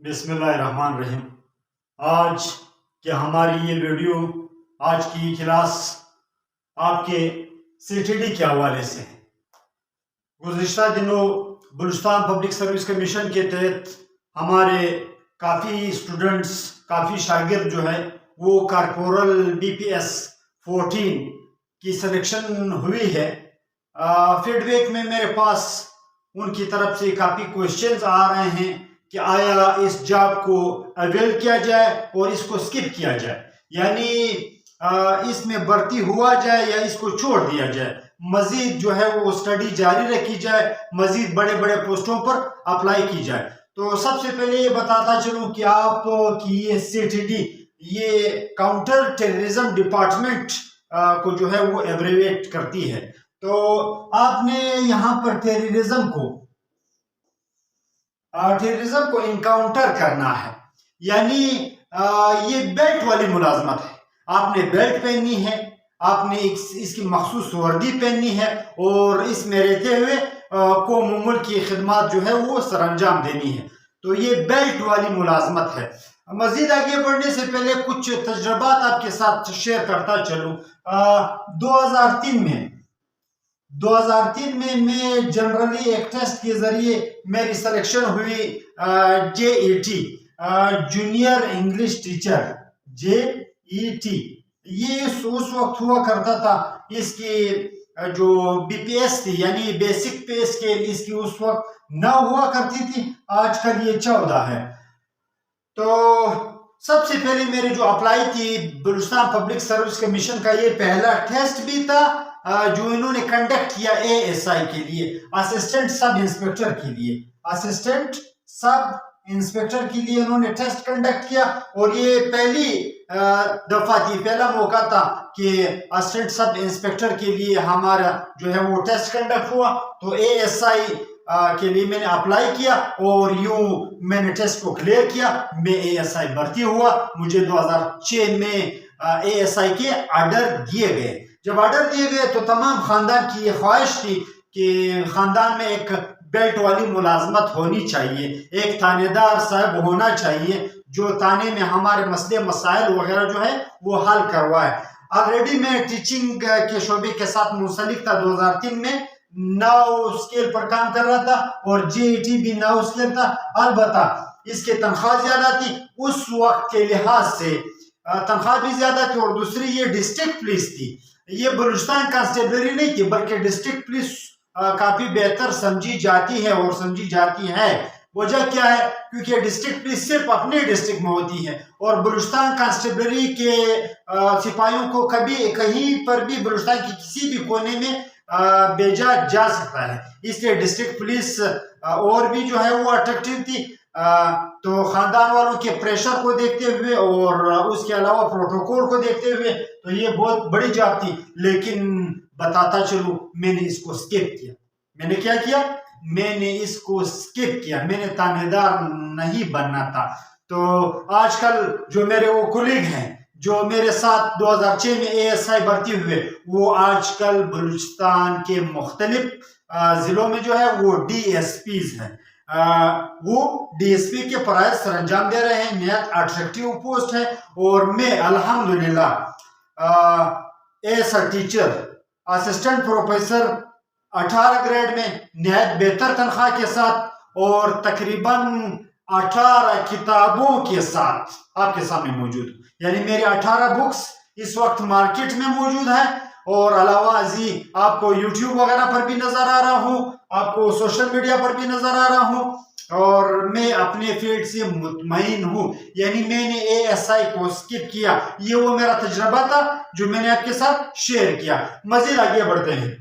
بسم اللہ الرحمن الرحیم۔ آج کے ہماری یہ ویڈیو، آج کی کلاس آپ کے CTD کے حوالے سے ہے۔ گزشتہ دنوں بلوچستان پبلک سروس کمیشن کے تحت ہمارے کافی اسٹوڈنٹس، کافی شاگرد جو ہے وہ کارپورل BPS 14 کی سلیکشن ہوئی ہے۔ فیڈ بیک میں میرے پاس ان کی طرف سے کافی کوشچنز آ رہے ہیں کہ آیا اس جاب کو اویل کیا جائے اور اس کو سکپ کیا جائے، یعنی اس میں بھرتی ہوا جائے یا اس کو چھوڑ دیا جائے، مزید جو ہے وہ اسٹڈی جاری رکھی جائے، مزید بڑے بڑے پوسٹوں پر اپلائی کی جائے۔ تو سب سے پہلے یہ بتاتا چلوں کہ آپ کی یہ CTD یہ کاؤنٹر ٹیررزم ڈپارٹمنٹ کو جو ہے وہ ایبریویٹ کرتی ہے۔ تو آپ نے یہاں پر ٹیررزم کو انکاؤنٹر کرنا ہے، یعنی یہ بیلٹ والی ملازمت ہے۔ آپ نے بیلٹ پہننی ہے، آپ نے اس کی مخصوص وردی پہننی ہے اور اس میں رہتے ہوئے قوم و ملک کی خدمات جو ہے وہ سر انجام دینی ہے۔ تو یہ بیلٹ والی ملازمت ہے۔ مزید آگے بڑھنے سے پہلے کچھ تجربات آپ کے ساتھ شیئر کرتا چلوں۔ 2003 میں میں جنرلی ایک ٹیسٹ کے ذریعے میری سلیکشن ہوئی JET junior English teacher JET۔ یہ اس وقت ہوا کرتا تھا، اس کی جو BPS تھی یعنی بیسک پے اسکیل اس کی اس وقت 9 ہوا کرتی تھی، آج کل یہ 14 ہے۔ تو سب سے پہلے میرے جو اپلائی تھی بلوچستان پبلک سروس کمیشن کا یہ پہلا ٹیسٹ بھی تھا جو انہوں نے کنڈکٹ کیا ASI کے لیے، اسسٹنٹ سب انسپیکٹر کے لیے۔ اسسٹنٹ سب انسپیکٹر کے لیے انہوں نے ٹیسٹ کنڈکٹ کیا اور یہ پہلی دفعہ تھی، پہلا موقع تھا کہ اسسٹنٹ سب انسپیکٹر کے لیے ہمارا جو ہے وہ ٹیسٹ کنڈکٹ ہوا۔ تو ASI کے لیے میں نے اپلائی کیا اور یوں میں نے ٹیسٹ کو کلیئر کیا، میں ASI بھرتی ہوا۔ مجھے 2006 میں ASI کے آرڈر دیے گئے۔ جب آرڈر دیے گئے تو تمام خاندان کی یہ خواہش تھی کہ خاندان میں ایک بیلٹ والی ملازمت ہونی چاہیے، ایک تھانے دار صاحب ہونا چاہیے جو تھانے میں ہمارے مسئلے مسائل وغیرہ جو ہے وہ حل کروائے۔ آلریڈی میں ٹیچنگ کے شعبے کے ساتھ منسلک تھا، 2003 میں 9 اسکیل پر کام کر رہا تھا اور JET بھی 9 اسکیل تھا۔ البتہ اس کے تنخواہ زیادہ تھی اس وقت کے لحاظ سے، تنخواہ بھی زیادہ تھی اور دوسری یہ ڈسٹرکٹ پولیس تھی، یہ بلوچستان کانسٹیبلری نہیں تھی بلکہ ڈسٹرکٹ پولیس کافی بہتر سمجھی جاتی ہے اور سمجھی جاتی ہے۔ وجہ کیا ہے؟ کیونکہ ڈسٹرکٹ پولیس صرف اپنے ڈسٹرکٹ میں ہوتی ہے اور بلوچستان کانسٹیبلری کے سپاہیوں کو کبھی کہیں پر بھی بلوچستان کی کسی بھی کونے میں بھیجا جا سکتا ہے، اس لیے ڈسٹرکٹ پولیس اور بھی جو ہے وہ اٹریکٹیو تھی۔ تو خاندان والوں کے پریشر کو دیکھتے ہوئے اور اس کے علاوہ پروٹوکول کو دیکھتے ہوئے تو یہ بہت بڑی جاب تھی، لیکن بتاتا چلوں میں نے اس کو سکپ کیا۔ میں نے کیا کیا؟ میں نے اس کو سکپ کیا، میں نے تانے دار نہیں بننا تھا۔ تو آج کل جو میرے وہ کولیگ ہیں جو میرے ساتھ 2006 میں ASI بھرتی ہوئے، وہ آج کل بلوچستان کے مختلف ضلعوں میں جو ہے وہ DSPs ہیں، وہ DSP کے فرائض سر انجام دے رہے ہیں، نہایت اٹریکٹیو پوسٹ ہے اور میں الحمدللہ as a teacher assistant professor 18 grade میں نہایت بہتر تنخواہ کے ساتھ اور تقریباً 18 کتابوں کے ساتھ آپ کے سامنے موجود ہوں، یعنی میری 18 بکس اس وقت مارکیٹ میں موجود ہیں اور علاوہ ازیں آپ کو YouTube وغیرہ پر بھی نظر آ رہا ہوں، آپ کو سوشل میڈیا پر بھی نظر آ رہا ہوں اور میں اپنے فیلڈ سے مطمئن ہوں، یعنی میں نے ASI کو سکپ کیا۔ یہ وہ میرا تجربہ تھا جو میں نے آپ کے ساتھ شیئر کیا۔ مزید آگے بڑھتے ہیں۔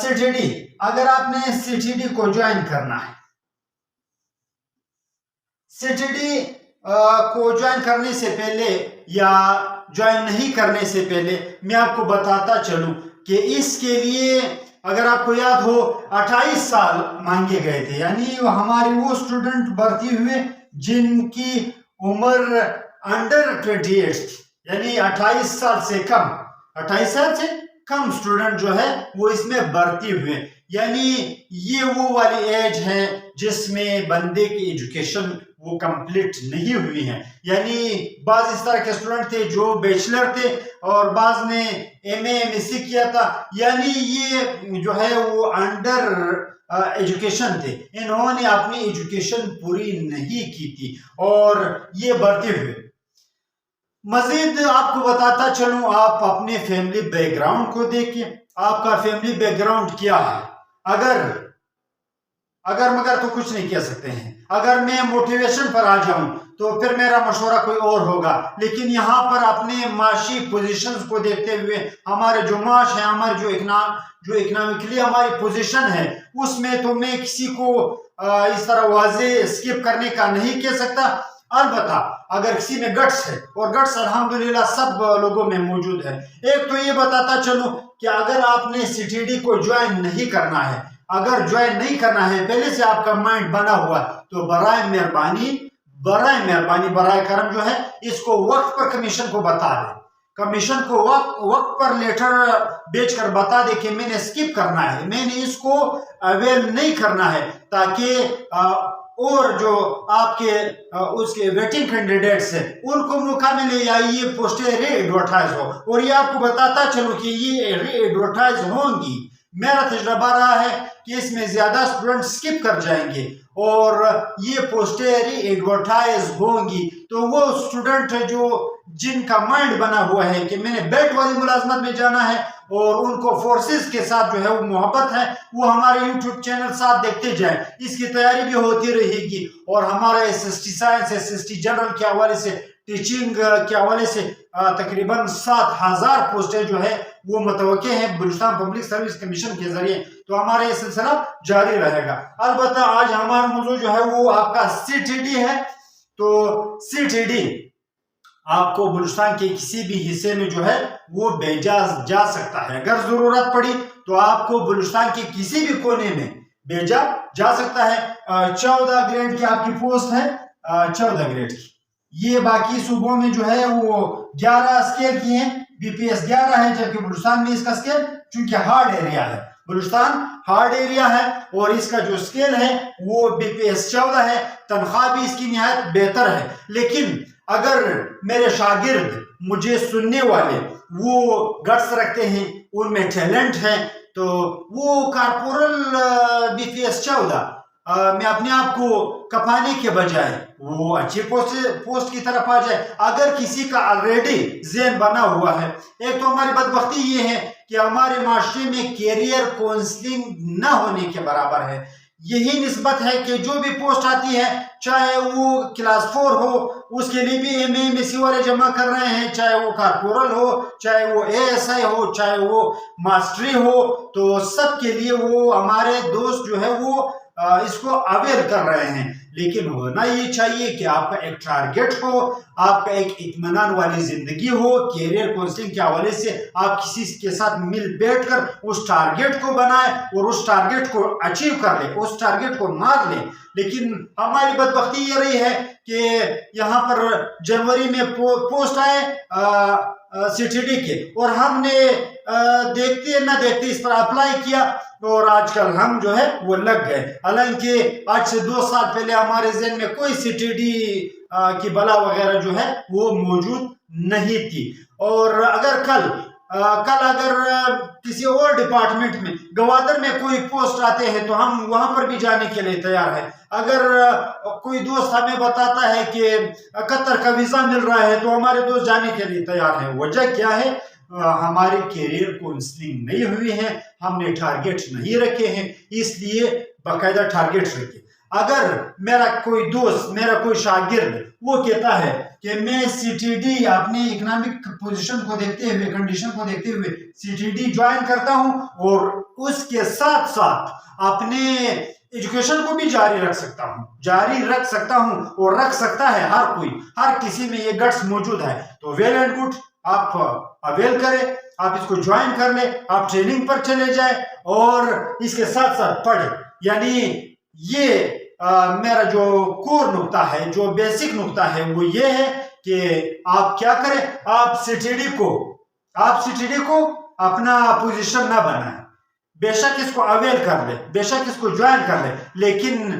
CTD، اگر آپ نے CTD کو جوائن کرنا ہے، CTD کو جوائن کرنے سے پہلے یا جوائن نہیں کرنے سے پہلے میں آپ کو بتاتا چلوں کہ اس کے لیے اگر آپ کو یاد ہو 28 سال مانگے گئے تھے، یعنی ہمارے وہ اسٹوڈنٹ بھرتی ہوئے جن کی عمر انڈر 28 تھی، یعنی 28 سال سے کم اسٹوڈنٹ جو ہے وہ اس میں بھرتی ہوئے، یعنی یہ وہ والی ایج ہے جس میں بندے کی ایجوکیشن وہ کمپلیٹ نہیں ہوئی ہیں. یعنی بعض اس طرح کے اسٹوڈنٹ تھے جو بیچلر تھے اور بعض نے M A M S C کیا تھا. یعنی یہ جو ہے وہ انڈر ایجوکیشن تھے, انہوں نے اپنی ایجوکیشن پوری نہیں کی تھی اور یہ بڑھتے ہوئے. مزید آپ کو بتاتا چلوں, آپ اپنے فیملی بیک گراؤنڈ کو دیکھیں, آپ کا فیملی بیک گراؤنڈ کیا ہے. اگر مگر تو کچھ نہیں کہہ سکتے ہیں. اگر میں موٹیویشن پر آ جاؤں تو پھر میرا مشورہ کوئی اور ہوگا, لیکن یہاں پر اپنے معاشی پوزیشنز کو دیکھتے ہوئے ہمارے جو معاش ہے, ہمارے جو اکنامکلی ہماری پوزیشن ہے, اس میں تو میں کسی کو اس طرح واضح اسکپ کرنے کا نہیں کہہ سکتا. البتہ اگر کسی میں گٹس ہے, اور گٹس الحمدللہ سب لوگوں میں موجود ہے, ایک تو یہ بتاتا چلوں کہ اگر آپ نے سی ٹی ڈی کو جوائن نہیں کرنا ہے, اگر جوائن نہیں کرنا ہے, پہلے سے آپ کا مائنڈ بنا ہوا, تو برائے مہربانی برائے کرم جو ہے اس کو وقت پر کمیشن کو بتا دیں. کمیشن کو وقت پر لیٹر بیچ کر بتا دے کہ میں نے اسکپ کرنا ہے, میں نے اس کو اویل نہیں کرنا ہے, تاکہ اور جو آپ کے اس کے ویٹنگ کینڈیڈیٹس ہیں ان کو موقع ملے یا یہ پوسٹیں ری ایڈورٹائز ہو. اور یہ آپ کو بتاتا چلو کہ یہ ری ایڈورٹائز ہوں گی. میرا تجربہ رہا ہے کہ اس میں زیادہ اسٹوڈنٹ اسکپ کر جائیں گے اور یہ پوسٹیں ری ایڈورٹائز ہوں گی, تو وہ اسٹوڈنٹ جو جن کا مائنڈ بنا ہوا ہے کہ میں نے بیٹ والی ملازمت میں جانا ہے اور ان کو فورسز کے ساتھ جو ہے وہ محبت ہے, وہ ہمارے یوٹیوب چینل ساتھ دیکھتے جائیں. اس کی تیاری بھی ہوتی رہے گی اور ہمارا S S T science, S S T general کے حوالے سے, ٹیچنگ کے حوالے سے تقریباً 7,000 پوسٹیں جو ہے وہ متوقع ہیں بلوچستان پبلک سروس کمیشن کے ذریعے. تو ہمارا یہ سلسلہ جاری رہے گا. البتہ آج ہمارا موضوع جو ہے وہ آپ کا سی ٹی ڈی ہے. تو سی ٹی ڈی آپ کو بلوچستان کے کسی بھی حصے میں جو ہے وہ بھیجا جا سکتا ہے. اگر ضرورت پڑی تو آپ کو بلوچستان کے کسی بھی کونے میں بھیجا جا سکتا ہے. 14 گریڈ کی آپ کی پوسٹ ہے, 14 گریڈ کی. یہ باقی صوبوں میں جو ہے وہ 11 اسکیل کی ہیں, بی پی ایس 11 ہے, جبکہ بلوچستان میں اس کا اسکیل چونکہ ہارڈ ایریا ہے, بلوچستان ہارڈ ایریا ہے اور اس کا جو اسکیل ہے وہ بی پی ایس 14 ہے. تنخواہ بھی اس کی نہایت بہتر ہے. لیکن اگر میرے شاگرد, مجھے سننے والے, وہ گٹس رکھتے ہیں, ان میں ٹیلنٹ ہے, تو وہ کارپورل بی پی ایس 14 میں اپنے آپ کو کپانے کے بجائے وہ اچھی پوسٹ کی طرف آ جائے. اگر کسی کا آلریڈی ذہن بنا ہوا ہے, ایک تو ہماری بدبختی یہ ہے کہ ہمارے معاشرے میں کیریئر کونسلنگ نہ ہونے کے برابر ہے. یہی نسبت ہے کہ جو بھی پوسٹ آتی ہے, چاہے وہ کلاس 4 ہو, اس کے لیے بھی M A M S C والے جمع کر رہے ہیں, چاہے وہ کارپورل ہو, چاہے وہ اے ایس آئی ہو, چاہے وہ ماسٹری ہو, تو سب کے لیے وہ ہمارے دوست جو ہے وہ اس کو اویل کر رہے ہیں. لیکن ہونا یہ چاہیے کہ آپ کا ایک ٹارگٹ ہو, آپ کا ایک اطمینان والی زندگی ہو. کیریئر کونسلنگ کے حوالے سے آپ کسی کے ساتھ مل بیٹھ کر اس ٹارگٹ کو بنائیں اور اس ٹارگٹ کو اچیو کر لیں, اس ٹارگٹ کو مار لیں. لیکن ہماری بدبختی یہ رہی ہے کہ یہاں پر جنوری میں پوسٹ آئے سی ٹی ڈی کے, اور ہم نے دیکھتے نہ دیکھتے اس پر اپلائی کیا اور آج کل ہم جو ہے وہ لگ گئے. حالانکہ آج سے 2 سال پہلے ہمارے ذہن میں کوئی سی ٹی ڈی کی بلا وغیرہ جو ہے وہ موجود نہیں تھی. اور اگر کل اگر کسی اور ڈپارٹمنٹ میں, گوادر میں کوئی پوسٹ آتے ہیں تو ہم وہاں پر بھی جانے کے لیے تیار ہیں. اگر کوئی دوست ہمیں بتاتا ہے کہ قطر کا ویزا مل رہا ہے تو ہمارے دوست جانے کے لیے تیار ہیں. وجہ کیا ہے؟ ہمارے کیریئر کونسلنگ نہیں ہوئی ہے, ہم نے ٹارگٹ نہیں رکھے ہیں, اس لیے باقاعدہ ٹارگٹ رکھے. اگر میرا کوئی دوست, میرا کوئی شاگرد وہ کہتا ہے کہ میں سی ٹی ڈی اپنے اکنامک پوزیشن کو دیکھتے ہوئے, کنڈیشن کو دیکھتے ہوئے سی ٹی ڈی جوائن کرتا ہوں اور اس کے ساتھ ساتھ اپنے ایجوکیشن کو بھی جاری رکھ سکتا ہوں اور رکھ سکتا ہے ہر کوئی, ہر کسی میں یہ گٹس موجود ہے, تو ویل اینڈ گڈ, آپ اویل کریں, آپ اس کو جوائن کر لیں, آپ ٹریننگ پر چلے جائیں اور اس کے ساتھ ساتھ پڑھیں. یعنی یہ میرا جو کور نقطہ ہے, جو بیسک نقطہ ہے وہ یہ ہے کہ آپ کیا کریں, آپ سی ٹی ڈی کو اپنا پوزیشن نہ بنائیں. بے شک اس کو اویل کر لیں, بے شک اس کو جوائن کر لیں, لیکن